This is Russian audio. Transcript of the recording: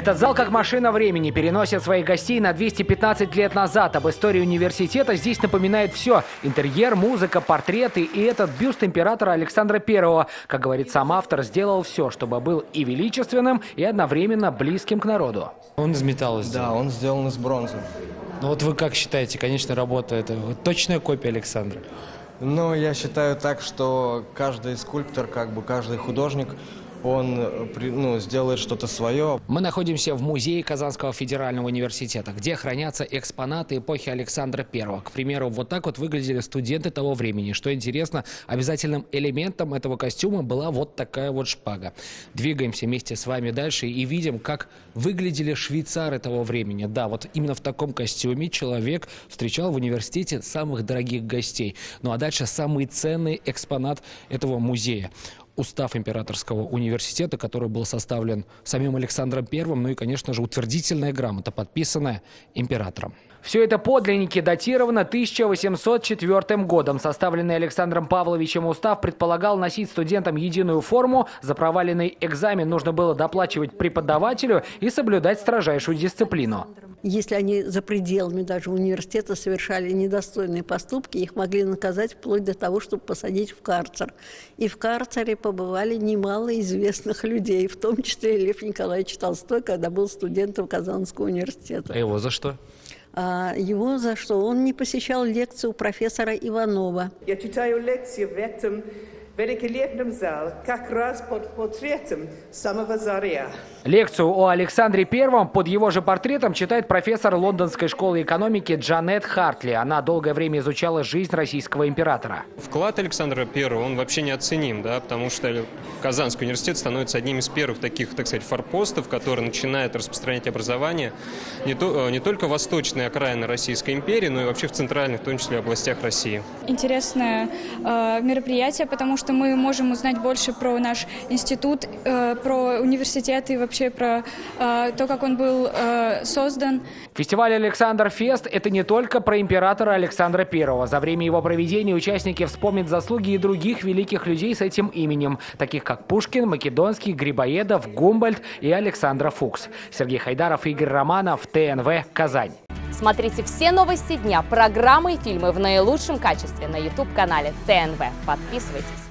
Этот зал, как машина времени, переносит своих гостей на 215 лет назад. Об истории университета здесь напоминает все. Интерьер, музыка, портреты и этот бюст императора Александра I. Как говорит сам автор, сделал все, чтобы был и величественным, и одновременно близким к народу. Он из металла сделан? Да, он сделан из бронзы. Ну вот вы как считаете, конечно, работа это точная копия Александра? Но я считаю так, что каждый скульптор, каждый художник, он сделает что-то свое. Мы находимся в музее Казанского федерального университета, где хранятся экспонаты эпохи Александра I. К примеру, вот так вот выглядели студенты того времени. Что интересно, обязательным элементом этого костюма была вот такая вот шпага. Двигаемся вместе с вами дальше и видим, как выглядели швейцары того времени. Да, вот именно в таком костюме человек встречал в университете самых дорогих гостей. Ну а дальше самый ценный экспонат этого музея. Устав императорского университета, который был составлен самим Александром I, ну и, конечно же, утвердительная грамота, подписанная императором. Все это подлинники, датировано 1804 годом. Составленный Александром Павловичем устав предполагал носить студентам единую форму. За проваленный экзамен нужно было доплачивать преподавателю и соблюдать строжайшую дисциплину. Если они за пределами даже университета совершали недостойные поступки, их могли наказать вплоть до того, чтобы посадить в карцер. И в карцере побывали немало известных людей, в том числе Лев Николаевич Толстой, когда был студентом Казанского университета. А его за что? Его за что? Он не посещал лекцию у профессора Иванова. Я читаю лекции в этом великолепном зале как раз под портретом самого царя. Лекцию о Александре I под его же портретом читает профессор Лондонской школы экономики Джанет Хартли. Она долгое время изучала жизнь российского императора. Вклад Александра I, он вообще неоценим, да, потому что Казанский университет становится одним из первых таких, так сказать, форпостов, который начинает распространять образование не только в восточной окраины Российской империи, но и вообще в центральных, в том числе, областях России. Интересное мероприятие, потому что мы можем узнать больше про наш институт, про университет и вообще про то, как он был создан. Фестиваль «Александр Фест» – это не только про императора Александра I. За время его проведения участники вспомнят заслуги и других великих людей с этим именем, таких как Пушкин, Македонский, Грибоедов, Гумбольдт и Александра Фукс. Сергей Хайдаров, Игорь Романов, ТНВ, Казань. Смотрите все новости дня, программы и фильмы в наилучшем качестве на YouTube-канале ТНВ. Подписывайтесь.